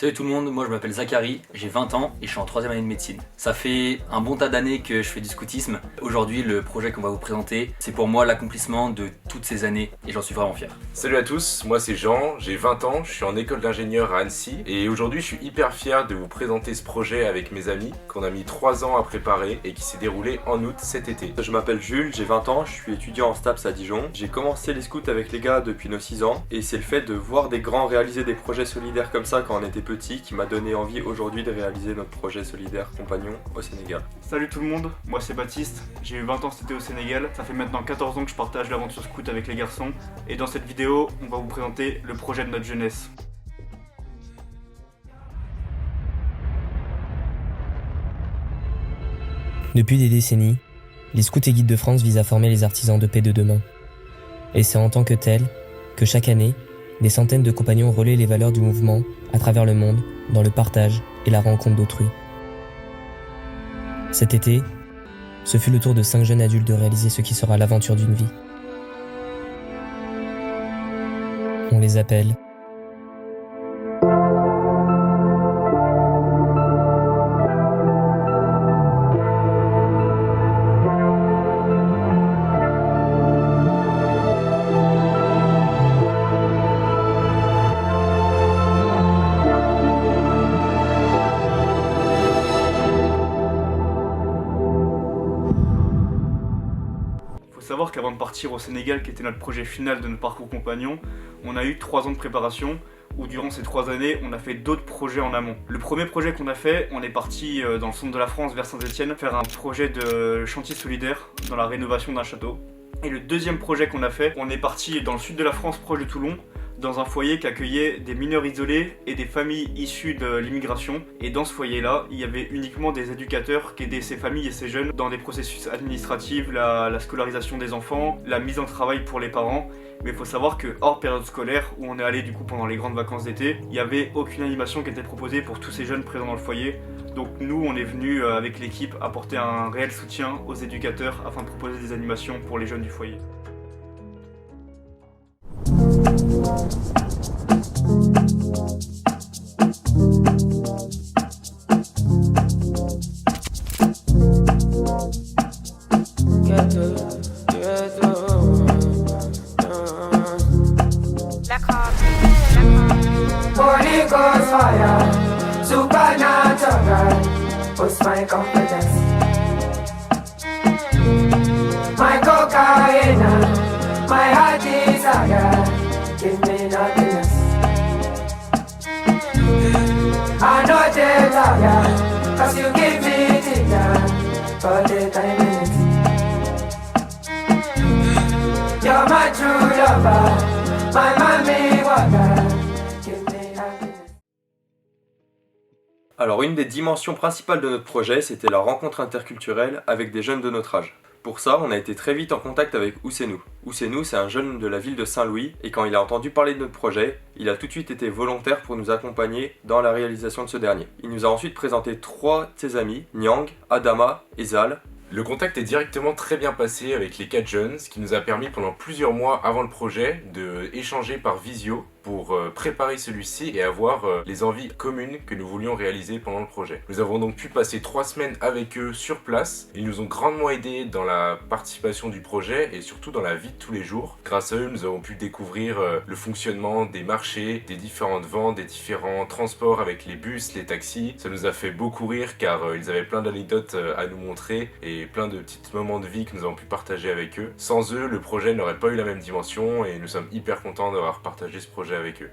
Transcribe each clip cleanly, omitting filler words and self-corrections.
Salut tout le monde, moi je m'appelle Zachary, j'ai 20 ans et je suis en 3ème année de médecine. Ça fait un bon tas d'années que je fais du scoutisme. Aujourd'hui, le projet qu'on va vous présenter, c'est pour moi l'accomplissement de toutes ces années et j'en suis vraiment fier. Salut à tous, moi c'est Jean, j'ai 20 ans, je suis en école d'ingénieur à Annecy et aujourd'hui je suis hyper fier de vous présenter ce projet avec mes amis qu'on a mis 3 ans à préparer et qui s'est déroulé en août cet été. Je m'appelle Jules, j'ai 20 ans, je suis étudiant en STAPS à Dijon. J'ai commencé les scouts avec les gars depuis nos 6 ans et c'est le fait de voir des grands réaliser des projets solidaires comme ça quand on était petit qui m'a donné envie aujourd'hui de réaliser notre projet solidaire compagnon au Sénégal. Salut tout le monde, moi c'est Baptiste, j'ai eu 20 ans cet été au Sénégal, ça fait maintenant 14 ans que je partage l'aventure scout avec les garçons et dans cette vidéo on va vous présenter le projet de notre jeunesse. Depuis des décennies, les scouts et guides de France visent à former les artisans de paix de demain. Et c'est en tant que tel que chaque année, des centaines de compagnons relaient les valeurs du mouvement à travers le monde, dans le partage et la rencontre d'autrui. Cet été, ce fut le tour de 5 jeunes adultes de réaliser ce qui sera l'aventure d'une vie. On les appelle Il faut savoir qu'avant de partir au Sénégal, qui était notre projet final de notre parcours compagnon, on a eu 3 ans de préparation où durant ces 3 années, on a fait d'autres projets en amont. Le premier projet qu'on a fait, on est parti dans le centre de la France vers Saint-Etienne faire un projet de chantier solidaire dans la rénovation d'un château. Et le deuxième projet qu'on a fait, on est parti dans le sud de la France, proche de Toulon, dans un foyer qui accueillait des mineurs isolés et des familles issues de l'immigration. Et dans ce foyer-là, il y avait uniquement des éducateurs qui aidaient ces familles et ces jeunes dans des processus administratifs, la scolarisation des enfants, la mise en travail pour les parents. Mais il faut savoir que hors période scolaire, où on est allé du coup pendant les grandes vacances d'été, il n'y avait aucune animation qui était proposée pour tous ces jeunes présents dans le foyer. Donc nous, on est venu avec l'équipe apporter un réel soutien aux éducateurs afin de proposer des animations pour les jeunes du foyer. Holy Ghost fire, supernatural, boost my confidence. My cocaine, my heart desire, give me happiness. I know they tired, cause you give me ginger for the time minutes. You're my true lover, my mommy water. Alors une des dimensions principales de notre projet, c'était la rencontre interculturelle avec des jeunes de notre âge. Pour ça, on a été très vite en contact avec Ousseynou. Ousseynou, c'est un jeune de la ville de Saint-Louis et quand il a entendu parler de notre projet, il a tout de suite été volontaire pour nous accompagner dans la réalisation de ce dernier. Il nous a ensuite présenté 3 de ses amis, Nyang, Adama et Zal. Le contact est directement très bien passé avec les 4 jeunes, ce qui nous a permis pendant plusieurs mois avant le projet d'échanger par visio pour préparer celui-ci et avoir les envies communes que nous voulions réaliser pendant le projet. Nous avons donc pu passer 3 semaines avec eux sur place. Ils nous ont grandement aidés dans la participation du projet et surtout dans la vie de tous les jours. Grâce à eux, nous avons pu découvrir le fonctionnement des marchés, des différentes ventes, des différents transports avec les bus, les taxis. Ça nous a fait beaucoup rire car ils avaient plein d'anecdotes à nous montrer et plein de petits moments de vie que nous avons pu partager avec eux. Sans eux, le projet n'aurait pas eu la même dimension et nous sommes hyper contents d'avoir partagé ce projet avec eux.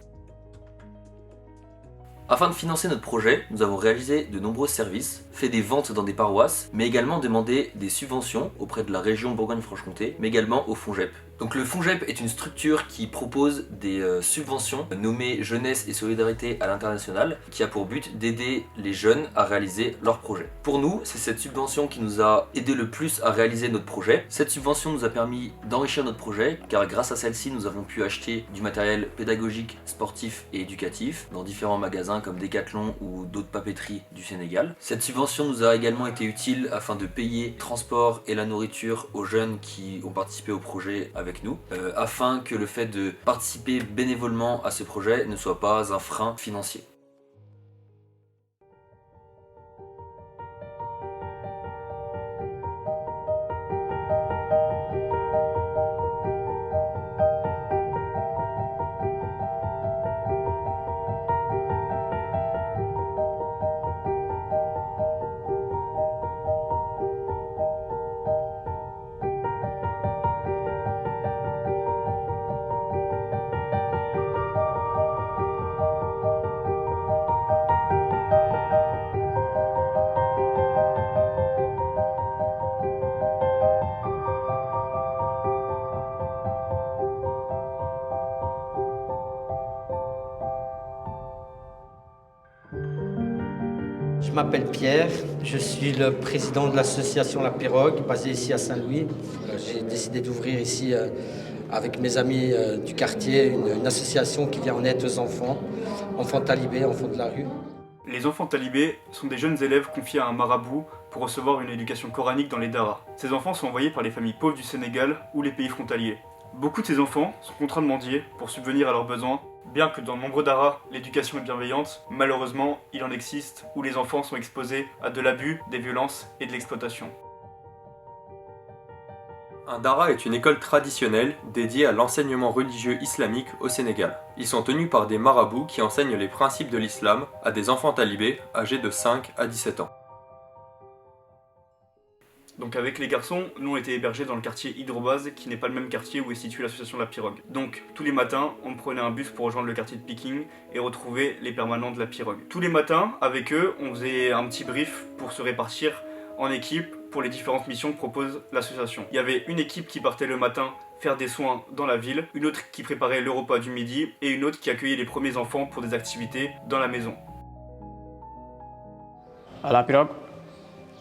Afin de financer notre projet, nous avons réalisé de nombreux services, fait des ventes dans des paroisses, mais également demandé des subventions auprès de la région Bourgogne-Franche-Comté, mais également au FONGEP. Donc le FONGEP est une structure qui propose des subventions nommées Jeunesse et Solidarité à l'international, qui a pour but d'aider les jeunes à réaliser leurs projets. Pour nous, c'est cette subvention qui nous a aidé le plus à réaliser notre projet. Cette subvention nous a permis d'enrichir notre projet, car grâce à celle-ci, nous avons pu acheter du matériel pédagogique, sportif et éducatif dans différents magasins comme Decathlon ou d'autres papeteries du Sénégal. Cette subvention nous a également été utile afin de payer le transport et la nourriture aux jeunes qui ont participé au projet avec nous, afin que le fait de participer bénévolement à ce projet ne soit pas un frein financier. m'appelle Pierre, je suis le président de l'association La Pirogue, basée ici à Saint-Louis. J'ai décidé d'ouvrir ici, avec mes amis du quartier, une association qui vient en aide aux enfants talibés, enfants de la rue. Les enfants talibés sont des jeunes élèves confiés à un marabout pour recevoir une éducation coranique dans les daras. Ces enfants sont envoyés par les familles pauvres du Sénégal ou les pays frontaliers. Beaucoup de ces enfants sont contraints de mendier pour subvenir à leurs besoins. Bien que dans de nombreux daras, l'éducation est bienveillante, malheureusement, il en existe où les enfants sont exposés à de l'abus, des violences et de l'exploitation. Un dara est une école traditionnelle dédiée à l'enseignement religieux islamique au Sénégal. Ils sont tenus par des marabouts qui enseignent les principes de l'islam à des enfants talibés âgés de 5 à 17 ans. Donc avec les garçons, nous on était hébergés dans le quartier Hydrobase, qui n'est pas le même quartier où est située l'association La Pirogue. Donc tous les matins, on prenait un bus pour rejoindre le quartier de Peking et retrouver les permanents de La Pirogue. Tous les matins, avec eux, on faisait un petit brief pour se répartir en équipe pour les différentes missions que propose l'association. Il y avait une équipe qui partait le matin faire des soins dans la ville, une autre qui préparait le repas du midi et une autre qui accueillait les premiers enfants pour des activités dans la maison. À La Pirogue,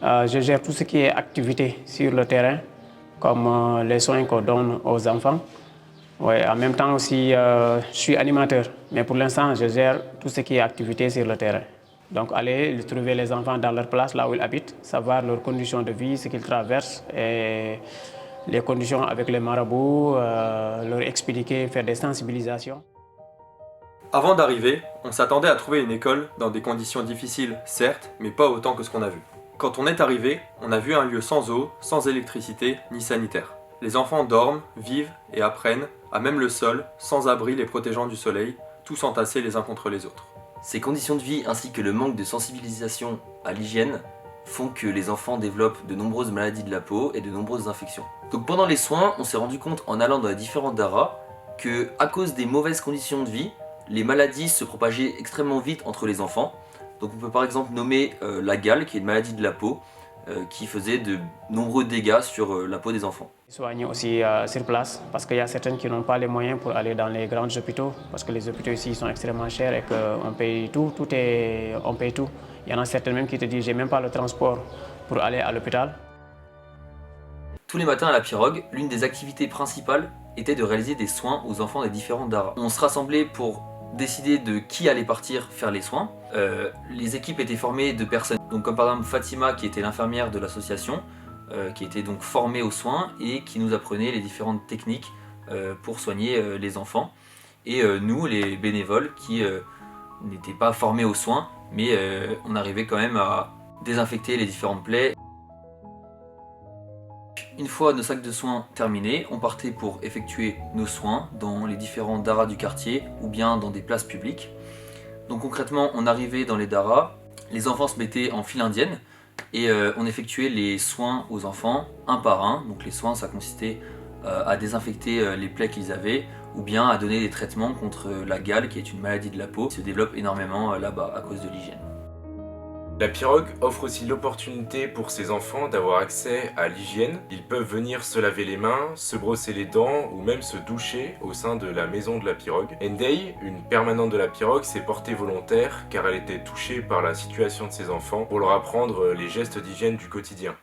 je gère tout ce qui est activité sur le terrain, comme les soins qu'on donne aux enfants. Ouais, en même temps aussi, je suis animateur, mais pour l'instant, je gère tout ce qui est activité sur le terrain. Donc aller trouver les enfants dans leur place, là où ils habitent, savoir leurs conditions de vie, ce qu'ils traversent, et les conditions avec les marabouts, leur expliquer, faire des sensibilisations. Avant d'arriver, on s'attendait à trouver une école dans des conditions difficiles, certes, mais pas autant que ce qu'on a vu. Quand on est arrivé, on a vu un lieu sans eau, sans électricité, ni sanitaire. Les enfants dorment, vivent et apprennent, à même le sol, sans abri les protégeant du soleil, tous entassés les uns contre les autres. Ces conditions de vie ainsi que le manque de sensibilisation à l'hygiène font que les enfants développent de nombreuses maladies de la peau et de nombreuses infections. Donc pendant les soins, on s'est rendu compte en allant dans les différents daras que, à cause des mauvaises conditions de vie, les maladies se propageaient extrêmement vite entre les enfants. Donc on peut par exemple nommer la gale, qui est une maladie de la peau, qui faisait de nombreux dégâts sur la peau des enfants. Soigner aussi sur place, parce qu'il y a certaines qui n'ont pas les moyens pour aller dans les grands hôpitaux, parce que les hôpitaux ici sont extrêmement chers et qu'on paye tout, on paye tout. Il y en a certaines même qui te disent j'ai même pas le transport pour aller à l'hôpital. Tous les matins à La Pirogue, l'une des activités principales était de réaliser des soins aux enfants des différents daras. On se rassemblait pour décider de qui allait partir faire les soins. Les équipes étaient formées de personnes, donc comme par exemple Fatima qui était l'infirmière de l'association, qui était donc formée aux soins et qui nous apprenait les différentes techniques pour soigner les enfants. Et nous, les bénévoles, qui n'étaient pas formés aux soins, mais on arrivait quand même à désinfecter les différentes plaies. Une fois nos sacs de soins terminés, on partait pour effectuer nos soins dans les différents daras du quartier ou bien dans des places publiques. Donc concrètement, on arrivait dans les daras, les enfants se mettaient en file indienne et on effectuait les soins aux enfants un par un. Donc les soins, ça consistait à désinfecter les plaies qu'ils avaient ou bien à donner des traitements contre la gale, qui est une maladie de la peau qui se développe énormément là-bas à cause de l'hygiène. La Pirogue offre aussi l'opportunité pour ces enfants d'avoir accès à l'hygiène. Ils peuvent venir se laver les mains, se brosser les dents ou même se doucher au sein de la maison de La Pirogue. Ndei, une permanente de La Pirogue, s'est portée volontaire car elle était touchée par la situation de ses enfants pour leur apprendre les gestes d'hygiène du quotidien.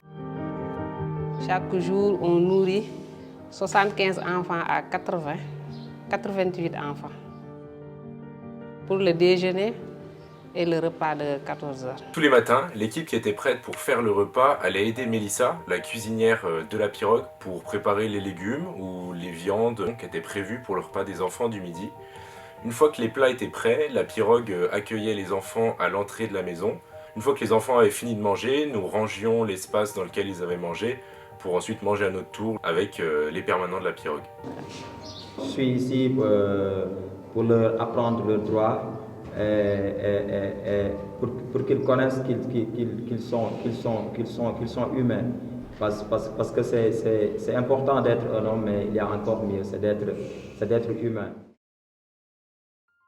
Chaque jour, on nourrit 75 enfants à 88 enfants. Pour le déjeuner, et le repas de 14h. Tous les matins, l'équipe qui était prête pour faire le repas allait aider Mélissa, la cuisinière de La Pirogue, pour préparer les légumes ou les viandes qui étaient prévues pour le repas des enfants du midi. Une fois que les plats étaient prêts, La Pirogue accueillait les enfants à l'entrée de la maison. Une fois que les enfants avaient fini de manger, nous rangions l'espace dans lequel ils avaient mangé pour ensuite manger à notre tour avec les permanents de La Pirogue. Je suis ici pour leur apprendre leurs droits. Pour qu'ils connaissent qu'ils sont humains. Parce que c'est important d'être un homme, mais il y a encore mieux, c'est d'être humain.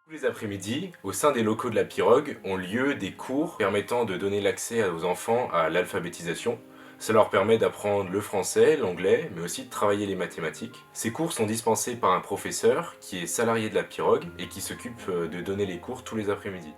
Tous les après-midi, au sein des locaux de La Pirogue, ont lieu des cours permettant de donner l'accès aux enfants à l'alphabétisation. Ça leur permet d'apprendre le français, l'anglais, mais aussi de travailler les mathématiques. Ces cours sont dispensés par un professeur qui est salarié de La Pirogue et qui s'occupe de donner les cours tous les après-midi.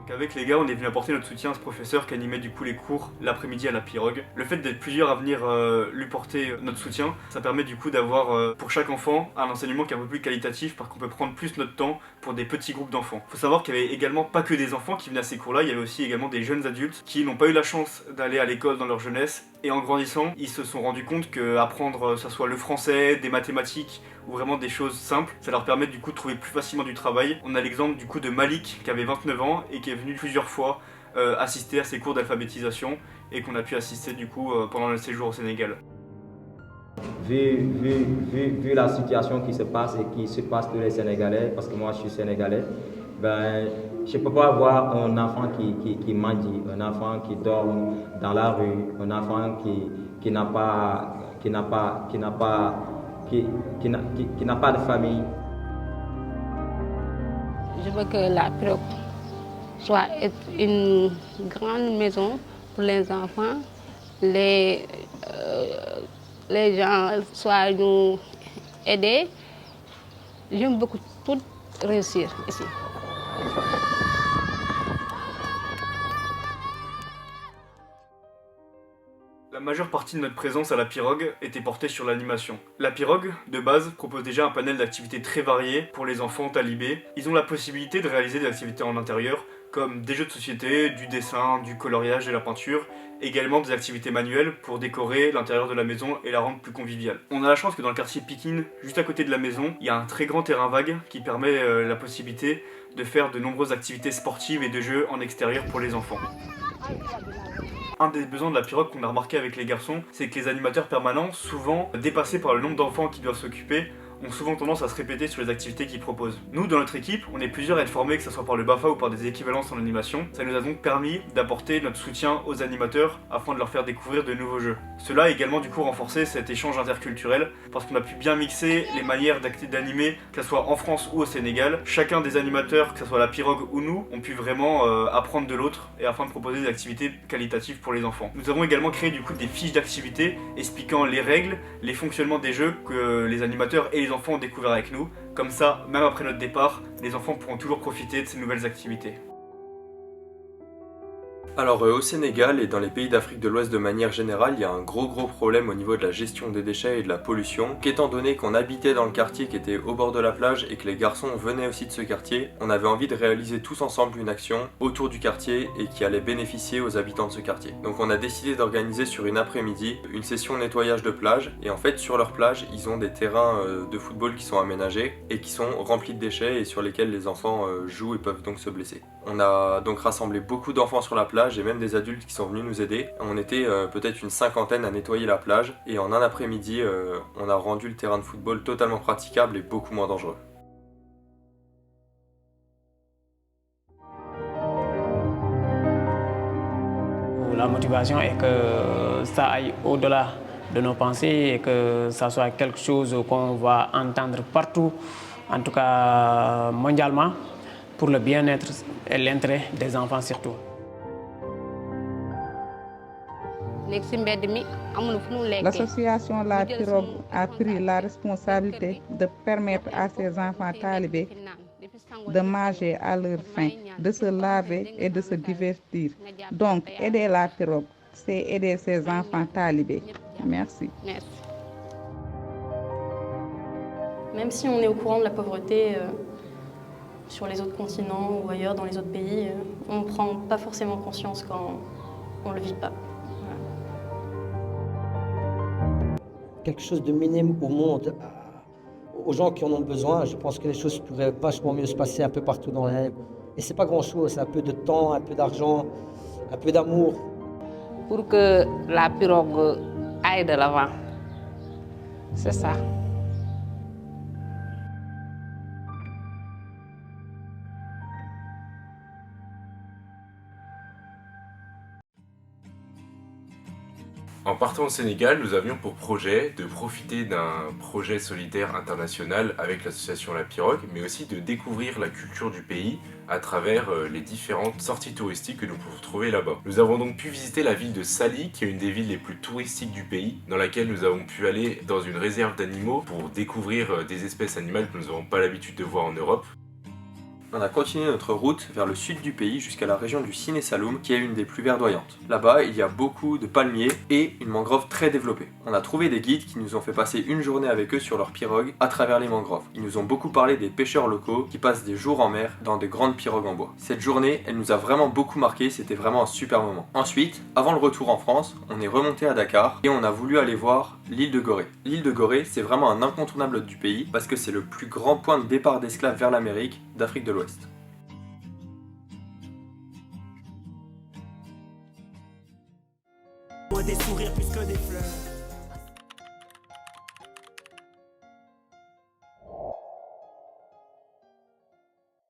Donc avec les gars, on est venu apporter notre soutien à ce professeur qui animait du coup les cours l'après-midi à la Pirogue. Le fait d'être plusieurs à venir lui porter notre soutien, ça permet du coup d'avoir pour chaque enfant un enseignement qui est un peu plus qualitatif parce qu'on peut prendre plus notre temps pour des petits groupes d'enfants. Faut savoir qu'il y avait également pas que des enfants qui venaient à ces cours-là, il y avait aussi également des jeunes adultes qui n'ont pas eu la chance d'aller à l'école dans leur jeunesse et en grandissant, ils se sont rendus compte qu'apprendre, ça soit le français, des mathématiques ou vraiment des choses simples, ça leur permet du coup de trouver plus facilement du travail. On a l'exemple du coup de Malik qui avait 29 ans et qui est venu plusieurs fois assister à ces cours d'alphabétisation et qu'on a pu assister du coup pendant le séjour au Sénégal. Vu la situation qui se passe et qui se passe tous les Sénégalais, parce que moi je suis Sénégalais, ben, je ne peux pas avoir un enfant qui mendie, un enfant qui dort dans la rue, un enfant qui n'a pas de famille. Je veux que la Pirogue soit une grande maison pour les enfants, les gens soient nous aider. J'aime beaucoup tout réussir ici. La majeure partie de notre présence à la Pirogue était portée sur l'animation. La Pirogue, de base, propose déjà un panel d'activités très variées pour les enfants talibés. Ils ont la possibilité de réaliser des activités en intérieur, comme des jeux de société, du dessin, du coloriage et la peinture, également des activités manuelles pour décorer l'intérieur de la maison et la rendre plus conviviale. On a la chance que dans le quartier Pikine, juste à côté de la maison, il y a un très grand terrain vague qui permet la possibilité de faire de nombreuses activités sportives et de jeux en extérieur pour les enfants. Un des besoins de la Pirogue qu'on a remarqué avec les garçons, c'est que les animateurs permanents, souvent dépassés par le nombre d'enfants qui doivent s'occuper, ont souvent tendance à se répéter sur les activités qu'ils proposent. Nous, dans notre équipe, on est plusieurs à être formés, que ce soit par le BAFA ou par des équivalences en animation. Ça nous a donc permis d'apporter notre soutien aux animateurs afin de leur faire découvrir de nouveaux jeux. Cela a également du coup renforcé cet échange interculturel parce qu'on a pu bien mixer les manières d'animer, que ce soit en France ou au Sénégal. Chacun des animateurs, que ce soit la Pirogue ou nous, ont pu vraiment apprendre de l'autre et afin de proposer des activités qualitatives pour les enfants. Nous avons également créé du coup des fiches d'activités expliquant les règles, les fonctionnements des jeux que les animateurs et les enfants ont découvert avec nous. Comme ça, même après notre départ, les enfants pourront toujours profiter de ces nouvelles activités. Alors au Sénégal et dans les pays d'Afrique de l'Ouest de manière générale, il y a un gros problème au niveau de la gestion des déchets et de la pollution, qu'étant donné qu'on habitait dans le quartier qui était au bord de la plage et que les garçons venaient aussi de ce quartier, on avait envie de réaliser tous ensemble une action autour du quartier et qui allait bénéficier aux habitants de ce quartier. Donc on a décidé d'organiser sur une après-midi une session nettoyage de plage et en fait sur leur plage ils ont des terrains de football qui sont aménagés et qui sont remplis de déchets et sur lesquels les enfants jouent et peuvent donc se blesser. On a donc rassemblé beaucoup d'enfants sur la plage et même des adultes qui sont venus nous aider. On était peut-être une cinquantaine à nettoyer la plage et en un après-midi, on a rendu le terrain de football totalement praticable et beaucoup moins dangereux. La motivation est que ça aille au-delà de nos pensées et que ça soit quelque chose qu'on va entendre partout, en tout cas mondialement, pour le bien-être et l'intérêt des enfants surtout. L'association La Pirogue a pris la responsabilité de permettre à ces enfants talibés de manger à leur faim, de se laver et de se divertir. Donc, aider La Pirogue, c'est aider ces enfants talibés. Merci. Même si on est au courant de la pauvreté sur les autres continents ou ailleurs dans les autres pays, on ne prend pas forcément conscience quand on ne le vit pas. Quelque chose de minime au monde, aux gens qui en ont besoin. Je pense que les choses pourraient vachement mieux se passer un peu partout dans le monde. Et c'est pas grand-chose, c'est un peu de temps, un peu d'argent, un peu d'amour. Pour que la Pirogue aille de l'avant. C'est ça. En partant au Sénégal, nous avions pour projet de profiter d'un projet solidaire international avec l'association La Pirogue, mais aussi de découvrir la culture du pays à travers les différentes sorties touristiques que nous pouvons trouver là-bas. Nous avons donc pu visiter la ville de Saly, qui est une des villes les plus touristiques du pays, dans laquelle nous avons pu aller dans une réserve d'animaux pour découvrir des espèces animales que nous n'avons pas l'habitude de voir en Europe. On a continué notre route vers le sud du pays jusqu'à la région du Sine Saloum qui est une des plus verdoyantes. Là-bas, il y a beaucoup de palmiers et une mangrove très développée. On a trouvé des guides qui nous ont fait passer une journée avec eux sur leur pirogue à travers les mangroves. Ils nous ont beaucoup parlé des pêcheurs locaux qui passent des jours en mer dans des grandes pirogues en bois. Cette journée, elle nous a vraiment beaucoup marqué, c'était vraiment un super moment. Ensuite, avant le retour en France, on est remonté à Dakar et on a voulu aller voir l'île de Gorée. L'île de Gorée, c'est vraiment un incontournable du pays parce que c'est le plus grand point de départ d'esclaves vers l'Amérique d'Afrique de l'Ouest. Des sourires plus que des fleurs.